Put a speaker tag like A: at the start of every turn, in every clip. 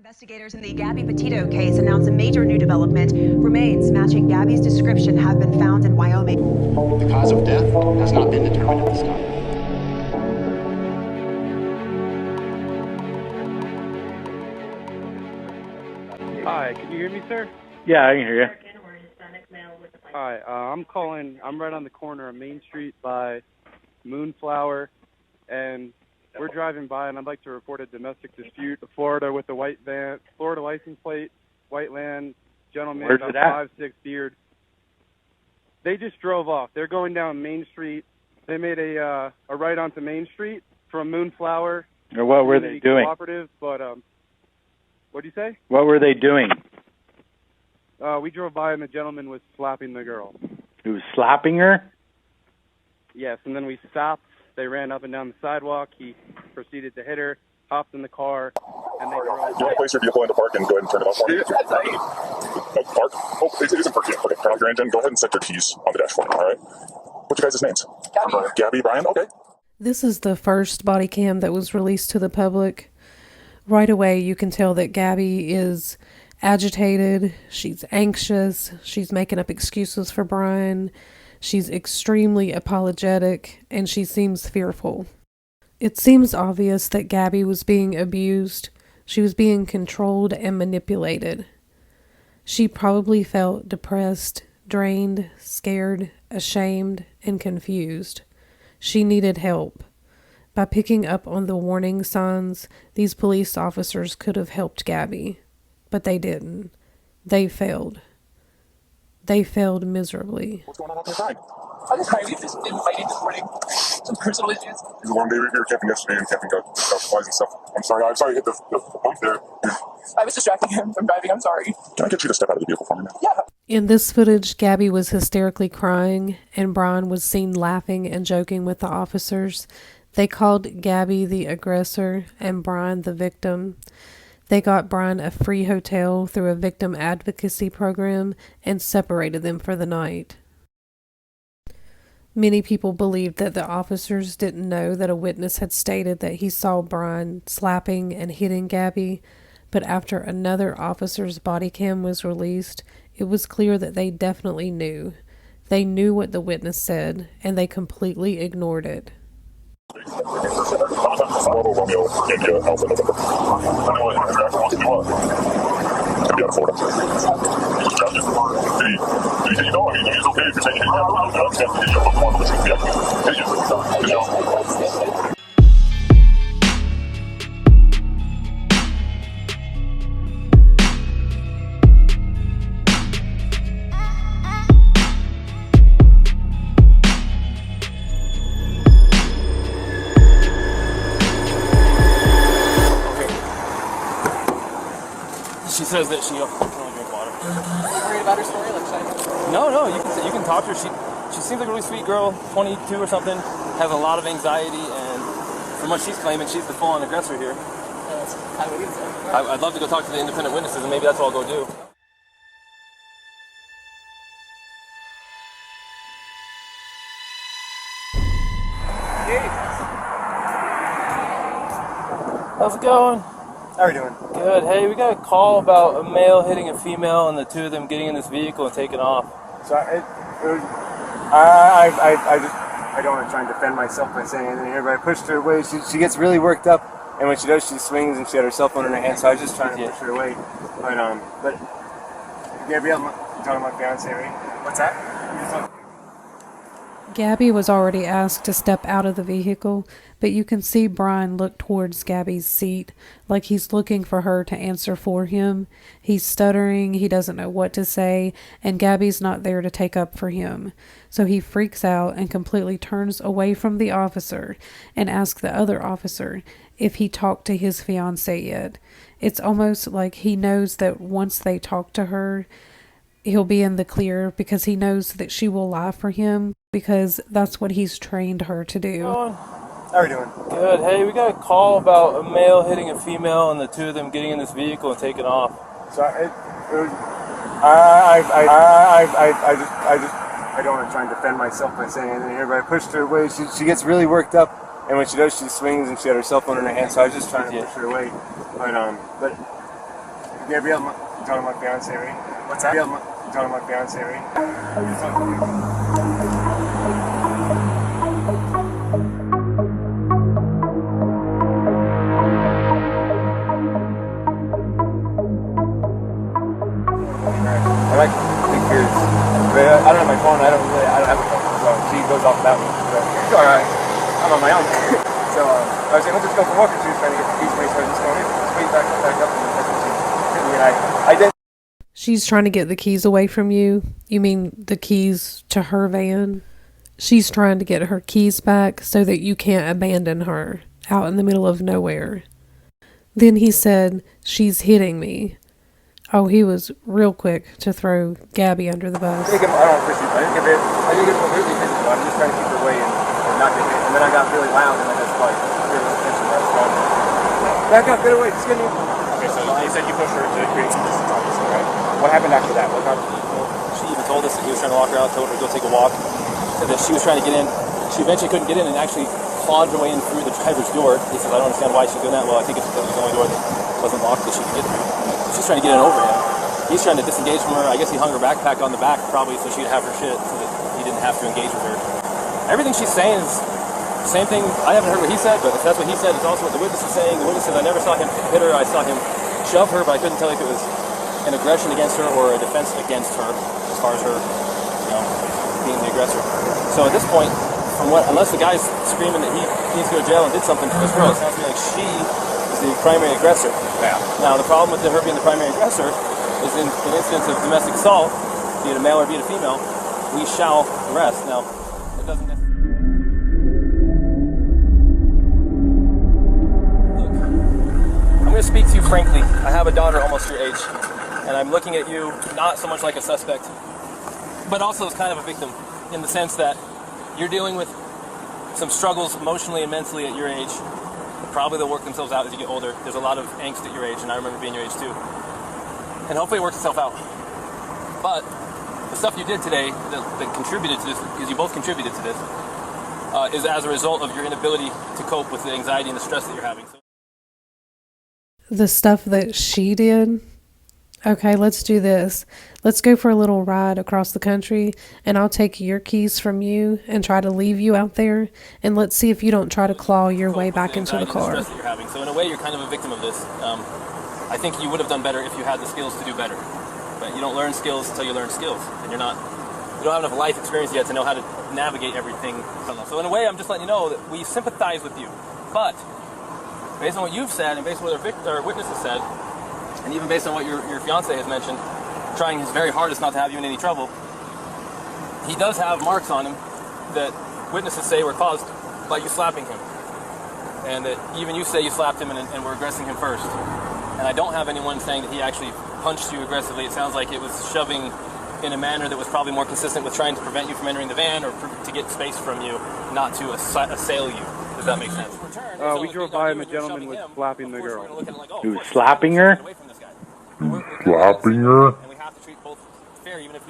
A: Investigators in the Gabby Petito case announced a major new development. Remains matching Gabby's description have been found in Wyoming.
B: The cause of death has not been determined at this time.
C: Hi, can you hear me, sir?
D: Yeah, I can hear you.
C: Hi, I'm calling. I'm right on the corner of Main Street by Moonflower, and we're driving by, and I'd like to report a domestic dispute. Florida with a white van, Florida license plate, white land, gentleman,
D: Where's
C: about
D: it at?
C: 5'6", beard. They just drove off. They're going down Main Street. They made a right onto Main Street from Moonflower.
D: Or what were they doing?
C: Cooperative, but what do you say?
D: What were they doing?
C: We drove by, and the gentleman was slapping the girl.
D: He was slapping her?
C: Yes, and then we stopped. They ran up and down the sidewalk. He proceeded to hit her, hopped in the car, and they drove.
E: Do you want to place your vehicle into park and go ahead and turn it off for me? No, park? Oh, it isn't parked yet. Okay, turn off your engine. Go ahead and set your keys on the dash for me, all right? What's your guys' names? Gabby, Brian, okay.
F: This is the first body cam that was released to the public. Right away, you can tell that Gabby is agitated. She's anxious. She's making up excuses for Brian. She's extremely apologetic, and she seems fearful. It seems obvious that Gabby was being abused. She was being controlled and manipulated. She probably felt depressed, drained, scared, ashamed, and confused. She needed help. By picking up on the warning signs, these police officers could have helped Gabby, but they didn't. They failed. They failed miserably.
E: What's going on outside?
G: I'm just just been fighting this morning. Some personal issues.
E: It was a long day. We were camping yesterday and camping got supplies and stuff. I'm sorry I hit the bump there.
G: I was distracting him from driving. I'm sorry.
E: Can I get you to step out of the vehicle for me, man?
G: Yeah.
F: In this footage, Gabby was hysterically crying, and Brian was seen laughing and joking with the officers. They called Gabby the aggressor and Brian the victim. They got Brian a free hotel through a victim advocacy program and separated them for the night. Many people believed that the officers didn't know that a witness had stated that he saw Brian slapping and hitting Gabby, but after another officer's body cam was released, it was clear that they definitely knew. They knew what the witness said, and they completely ignored it.
E: Bravo Romeo India Alpha November. I know what interaction wants to do what? To be out of Florida. He just dropped it. Did he hit you though? I mean, it's okay if you're taking it. I can't hit you. Come on, listen. Yeah, hit you. Good job.
H: She says that she can only drink water.
G: Worried about her story? Like, should I...
H: No, you can talk to her. She seems like a really sweet girl, 22 or something, has a lot of anxiety, and from what she's claiming, she's the full-on aggressor here.
G: Yeah, that's kind of what he said.
H: I'd love to go talk to the independent witnesses, and maybe that's what I'll go do. How's it going?
I: How are you doing?
H: Good. Hey, we got a call about a male hitting a female and the two of them getting in this vehicle and taking off.
I: So I don't want to try and defend myself by saying anything here, but I pushed her away. She gets really worked up, and when she does, she swings, and she had her cell phone in her hand. So I was just trying to push her away. But Gabrielle, I'm talking about my fiance, right? What's that?
F: Gabby was already asked to step out of the vehicle, but you can see Brian look towards Gabby's seat, like he's looking for her to answer for him. He's stuttering, he doesn't know what to say, and Gabby's not there to take up for him. So he freaks out and completely turns away from the officer and asks the other officer if he talked to his fiancée yet. It's almost like he knows that once they talk to her, he'll be in the clear because he knows that she will lie for him because that's what he's trained her to do.
I: How are you doing?
H: Good. Hey, we got a call about a male hitting a female and the two of them getting in this vehicle and taking off.
I: So I don't want to try and defend myself by saying anything here, but I pushed her away. She gets really worked up, and when she does, she swings, and she had her cell phone in her hand. So I was just trying to push her away. But Gabrielle, talking about my fiance, right? What's that? Gabrielle, talking about my fiance, right? I like pictures. I don't have my phone. I don't have a phone. So she goes off that one. So it's all right. I'm on my own. So I was saying, let's just go for a walk. And she was trying to get the keys away. So I was just going, let's wait back up. And that's what she hit me. And I did.
F: She's trying to get the keys away from you. You mean the keys to her van? She's trying to get her keys back so that you can't abandon her out in the middle of nowhere. Then he said, she's hitting me. Oh, he was real quick to throw Gabby under the bus.
I: I don't push you. I didn't get completely physical. I'm just trying to keep her away and not get hit. And then I got really loud and I just like really attention where I was going. Back up, get away, just get me.
B: Okay, so you said you pushed her to create some distance, obviously, right? What happened after that? What happened?
H: She even told us that he was trying to walk her out, told her to go take a walk, and that she was trying to get in. She eventually couldn't get in and actually clawed her way in through the driver's door. He says, I don't understand why she's doing that. Well, I think it's because it was the only door that wasn't locked that she could get through. She's trying to get in over him. He's trying to disengage from her. I guess he hung her backpack on the back probably so she'd have her shit so that he didn't have to engage with her. Everything she's saying is the same thing. I haven't heard what he said, but if that's what he said, it's also what the witness is saying. The witness says, I never saw him hit her. I saw him shove her, but I couldn't tell if it was an aggression against her or a defense against her as far as her, being the aggressor. So at this point, unless the guy's screaming that he needs to go to jail and did something to this girl, it sounds to me like she is the primary aggressor.
B: Yeah.
H: Now, the problem with her being the primary aggressor is in incidents of domestic assault, be it a male or be it a female, we shall arrest. Now, it doesn't necessarily... Look, I'm going to speak to you frankly. I have a daughter almost your age, and I'm looking at you not so much like a suspect, but also as kind of a victim, in the sense that you're dealing with some struggles emotionally and mentally at your age. Probably they'll work themselves out as you get older. There's a lot of angst at your age, and I remember being your age too. And hopefully it works itself out. But the stuff you did today that contributed to this, because you both contributed to this, is as a result of your inability to cope with the anxiety and the stress that you're having.
F: The stuff that she did? Okay, let's do this. Let's go for a little ride across the country, and I'll take your keys from you and try to leave you out there, and let's see if you don't try to claw your way back into the car.
H: The stress that you're having. So in a way, you're kind of a victim of this. I think you would have done better if you had the skills to do better. But you don't learn skills until you learn skills, and you don't have enough life experience yet to know how to navigate everything. So in a way, I'm just letting you know that we sympathize with you. But based on what you've said, and based on what our witness has said, and even based on what your fiancé has mentioned, trying his very hardest not to have you in any trouble, he does have marks on him that witnesses say were caused by you slapping him. And that even you say you slapped him and were aggressing him first. And I don't have anyone saying that he actually punched you aggressively. It sounds like it was shoving in a manner that was probably more consistent with trying to prevent you from entering the van or to get space from you, not to assail you. Does that make sense?
C: We drove by and the gentleman was slapping the girl.
D: He was slapping her?
E: Slapping her?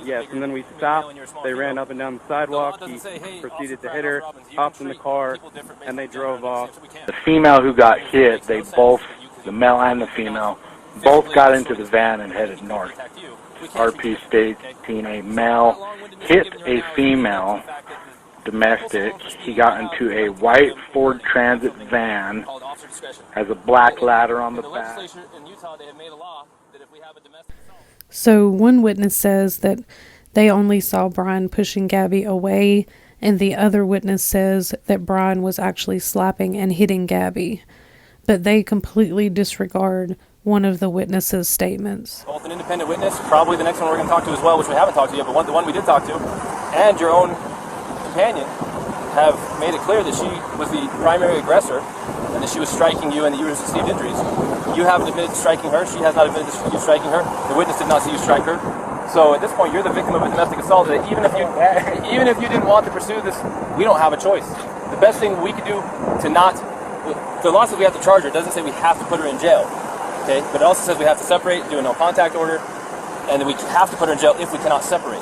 C: Yes, and then we stopped. They ran up and down the sidewalk. He proceeded to hit her, hopped in the car, and they drove off.
D: The female who got hit, they both, the male and the female, both got into the van and headed north. RP stating a male hit a female domestic. He got into a white Ford Transit van, has a black ladder on the back.
F: So one witness says that they only saw Brian pushing Gabby away, and the other witness says that Brian was actually slapping and hitting Gabby. But they completely disregard one of the witnesses' statements.
H: Both an independent witness, probably the next one we're going to talk to as well, which we haven't talked to yet, but the one we did talk to, and your own companion have made it clear that she was the primary aggressor and that she was striking you and that you received injuries. You haven't admitted to striking her. She has not admitted to you striking her. The witness did not see you strike her. So at this point, you're the victim of a domestic assault. That even if you didn't want to pursue this, we don't have a choice. The best thing we could do to not, the law says we have to charge her. It doesn't say we have to put her in jail. Okay, but it also says we have to separate, do a no contact order, and then we have to put her in jail if we cannot separate.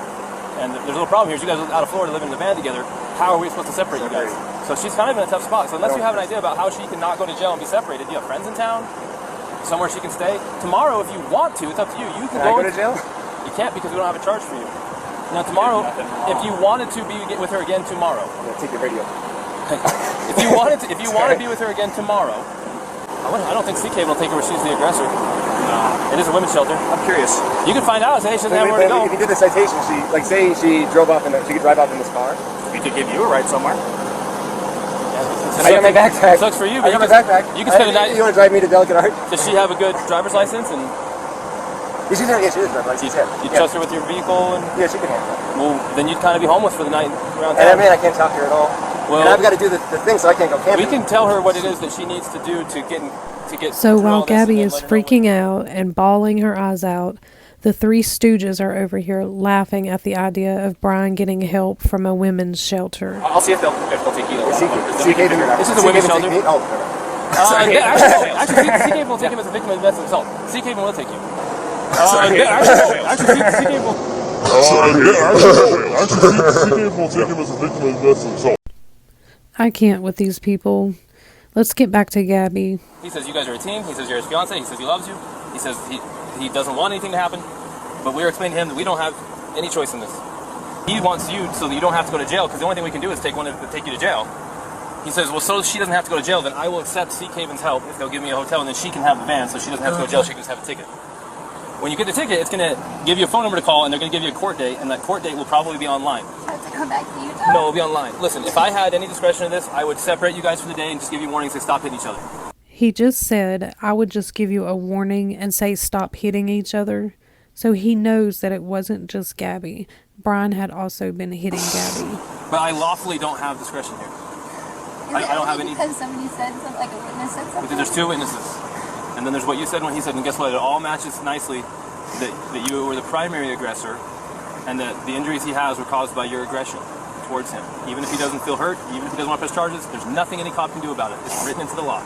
H: And there's a little problem here. You guys are out of Florida living in the van together. How are we supposed to separate you guys? So she's kind of in a tough spot. So unless you have an idea about how she can not go to jail and be separated, do you have friends in town? somewhere she can stay. Tomorrow, if you want to, it's up to you. You can
I: Can I go to jail?
H: You can't because we don't have a charge for you. Now tomorrow, if you wanted to be with her again tomorrow,
I: I'm gonna take your radio.
H: if you wanted to be with her again tomorrow, I don't think CK will take her where she's the aggressor. It is a women's shelter.
I: I'm curious.
H: You can find out. Say she doesn't have where to go.
I: If you did the citation, say she drove off she could drive off in this car.
B: We could give you a ride somewhere.
I: I got my backpack.
H: Sucks for you.
I: I got my backpack.
H: You can spend a night.
I: You want to drive me to Delicate Art?
H: Does she have a good driver's license? And
I: Yeah, she does drive license.
H: you trust her with your vehicle? And
I: yeah, she can handle it.
H: well, then you'd kind of be homeless for the night around
I: And
H: town.
I: I mean, I can't talk to her at all.
H: Well,
I: and I've got to do the thing, so I can't go camping.
H: we can tell her what it is that she needs to do to get.
F: So
H: through
F: while
H: all this and
F: Gabby
H: then
F: is
H: let her know
F: freaking out and bawling her eyes out, the three stooges are over here laughing at the idea of Brian getting help from a women's shelter.
B: I'll see if they'll take you.
H: This is a women's shelter. Actually, CK will take him as a victim of domestic assault. CK will take you. Actually, CK will.
F: I can't with these people. Let's get back to Gabby.
H: He says you guys are a team. He says you're his fiance. He says he loves you. He says he doesn't want anything to happen. But we're explaining to him that we don't have any choice in this. He wants you so that you don't have to go to jail, because the only thing we can do is take you to jail. He says, well, so she doesn't have to go to jail, then I will accept Sea Caven's help if they'll give me a hotel, and then she can have the van, so she doesn't have to go to jail. She can just have a ticket. When you get the ticket, it's going to give you a phone number to call, and they're going to give you a court date, and that court date will probably be online.
J: I have to come back to Utah?
H: No, it'll be online. Listen, if I had any discretion in this, I would separate you guys for the day and just give you warnings to stop hitting each other.
F: He just said, I would just give you a warning and say stop hitting each other. So he knows that it wasn't just Gabby. Brian had also been hitting Gabby.
H: But I lawfully don't have discretion here. I don't have any.
J: Because somebody said something, like a witness said something?
H: Because there's two witnesses. And then there's what you said and what he said. And guess what? It all matches nicely that you were the primary aggressor and that the injuries he has were caused by your aggression towards him. Even if he doesn't feel hurt, even if he doesn't want to press charges, there's nothing any cop can do about it. It's written into the law.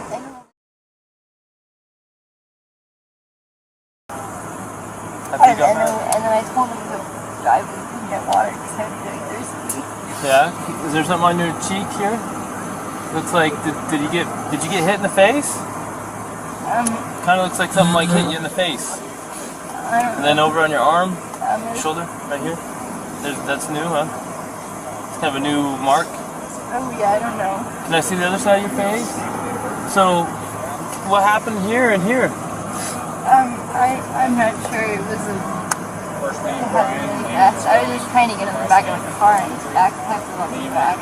J: And then I told him to drive and get water because I was really thirsty.
H: Yeah? Is there something on your cheek here? Looks like, did you get hit in the face? Kind of looks like something like hit you in the face. And then over on your arm, shoulder, right here. That's new, huh? It's kind of a new mark.
J: Oh yeah, I don't know.
H: Can I see the other side of your face? So, what happened here and here?
J: I'm not sure. It was really fast. I was just trying to get in the back of the car and his backpack was on the back.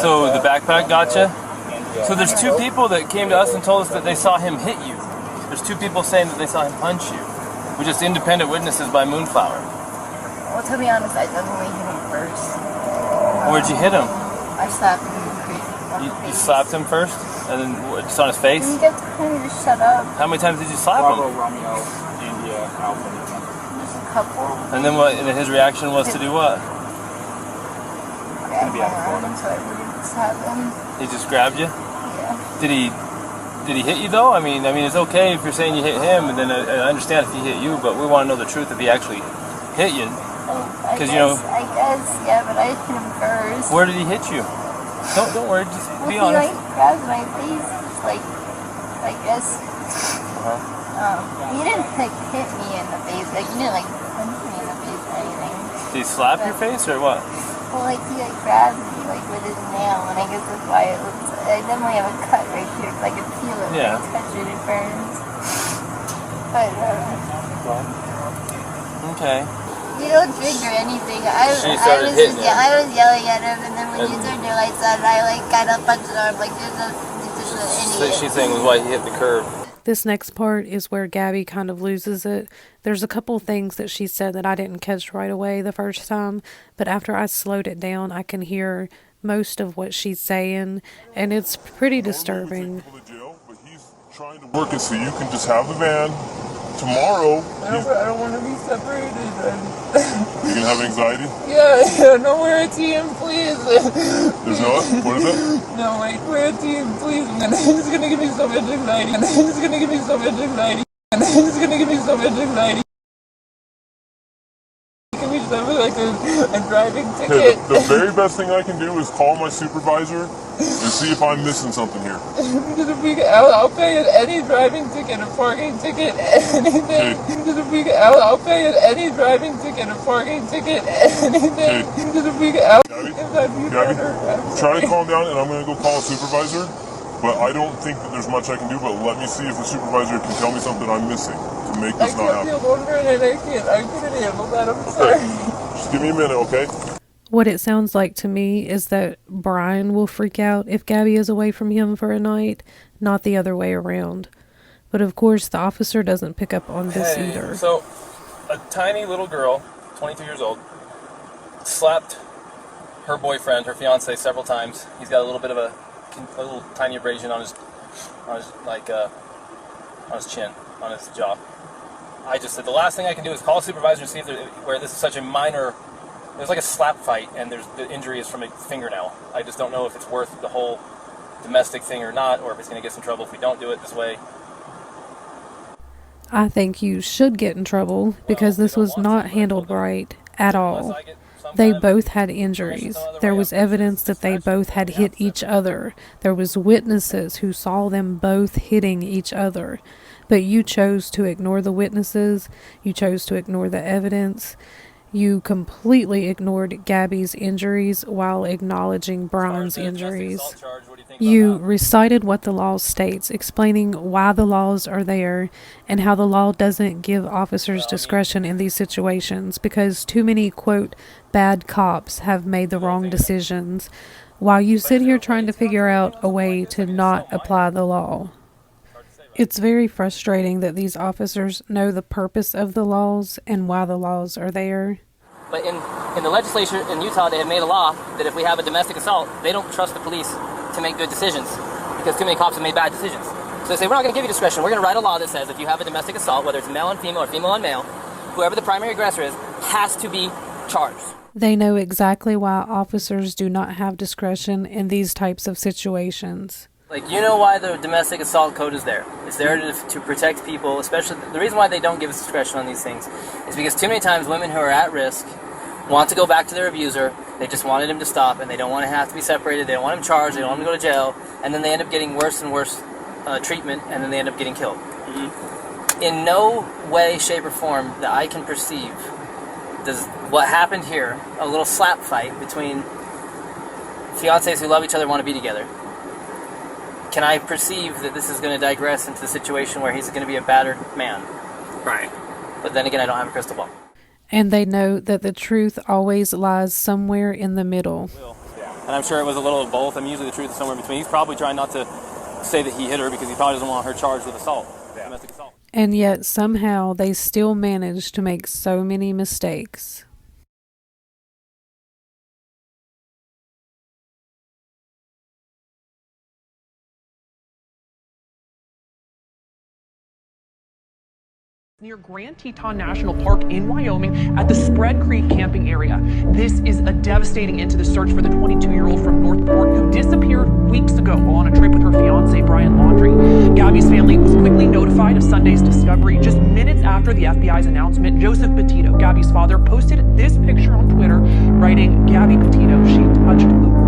H: So the backpack got you? So there's two people that came to us and told us that they saw him hit you. There's two people saying that they saw him punch you. We're just independent witnesses by Moonflower.
J: Well, to be honest, I definitely hit him first.
H: Where'd you hit him?
J: I slapped him in the face.
H: You slapped him first? And then what, just on his face?
J: You get to kind of just shut up.
H: How many times did you slap him?
B: Romeo, India, Alpha.
J: Just a couple.
H: And then what? And his reaction was to do what?
J: I hung around so I wouldn't slap him.
H: He just grabbed you?
J: Yeah.
H: Did he hit you though? I mean, it's okay if you're saying you hit him, and then I understand if he hit you, but we want to know the truth if he actually hit you. Because
J: I guess, yeah, but I hit him first.
H: Where did he hit you? Don't worry, just be
J: honest.
H: honest.
J: He grabbed my face, like, I guess. He didn't hit me in the face, he didn't punch me in the face or anything.
H: Did he slap your face or what?
J: Well, he grabbed me with his nail, and I guess that's why it looks. I definitely have a cut right here because I can feel it.
H: Yeah.
J: When I touch it, it burns. But
H: okay.
J: You don't trigger anything. I was yelling at him, and then when you turned your lights on, I kind of punched him. I'm like, there's an idiot.
H: So she's saying was why he hit the curb.
F: This next part is where Gabby kind of loses it. There's a couple things that she said that I didn't catch right away the first time, but after I slowed it down, I can hear most of what she's saying, and it's pretty disturbing.
E: Trying to work it so you can just have the van. Tomorrow,
K: I don't want to be separated.
E: You can have anxiety?
K: Yeah, no, we're a team, please.
E: There's no, what is it?
K: No, wait, we're a team, please. And it's gonna give me so much anxiety. And it's gonna give me so much anxiety. And it's gonna give me so much anxiety. Can we just have like a driving
E: Okay,
K: ticket.
E: the very best thing I can do is call my supervisor and see if I'm missing something here.
K: I'll pay it any driving ticket, a parking ticket, anything. I'll pay it any driving ticket, a parking ticket, anything.
E: Gabby, try to calm down, and I'm going to go call a supervisor. But I don't think that there's much I can do. But let me see if the supervisor can tell me something I'm missing to make this not happen.
K: I couldn't handle that. I'm sorry.
E: Just give me a minute, okay?
F: What it sounds like to me is that Brian will freak out if Gabby is away from him for a night, not the other way around. But of course, the officer doesn't pick up on this either.
H: So, a tiny little girl, 22 years old, slapped her boyfriend, her fiance, several times. He's got a little bit of a little tiny abrasion on his chin, on his jaw. I just said the last thing I can do is call a supervisor and see if where this is such a minor. There's like a slap fight, and the injury is from a fingernail. I just don't know if it's worth the whole domestic thing or not, or if it's going to get us in trouble if we don't do it this way.
F: I think you should get in trouble because this was not handled right at all. They both had injuries. There was evidence that they both had hit each other. There was witnesses who saw them both hitting each other. But you chose to ignore the witnesses. You chose to ignore the evidence. You completely ignored Gabby's injuries while acknowledging Brian's injuries. You recited what the law states, explaining why the laws are there and how the law doesn't give officers discretion in these situations because too many, quote, bad cops have made the wrong decisions, while you sit here trying to figure out a way to not apply the law. It's very frustrating that these officers know the purpose of the laws and why the laws are there.
L: But in the legislature in Utah, they have made a law that if we have a domestic assault, they don't trust the police to make good decisions because too many cops have made bad decisions. So they say, we're not going to give you discretion. We're going to write a law that says if you have a domestic assault, whether it's male on female or female on male, whoever the primary aggressor is has to be charged.
F: They know exactly why officers do not have discretion in these types of situations.
L: Like, you know why the domestic assault code is there. It's there to protect people, especially the reason why they don't give us discretion on these things is because too many times women who are at risk want to go back to their abuser. They just wanted him to stop, and they don't want to have to be separated. They don't want him charged. They don't want him to go to jail, and then they end up getting worse and worse treatment, and then they end up getting killed. Mm-hmm. In no way, shape, or form that I can perceive does what happened here, a little slap fight between fiancés who love each other and want to be together, can I perceive that this is going to digress into the situation where he's going to be a battered man? Right. But then again, I don't have a crystal ball.
F: And they know that the truth always lies somewhere in the middle.
H: And I'm sure it was a little of both. I mean, usually the truth is somewhere in between. He's probably trying not to say that he hit her because he probably doesn't want her charged with assault, domestic assault.
F: And yet somehow they still manage to make so many mistakes.
M: Near Grand Teton National Park in Wyoming at the Spread Creek camping area. This is a devastating end to the search for the 22-year-old from Northport who disappeared weeks ago while on a trip with her fiance, Brian Laundrie. Gabby's family was quickly notified of Sunday's discovery. Just minutes after the FBI's announcement, Joseph Petito, Gabby's father, posted this picture on Twitter, writing, "Gabby Petito, she touched the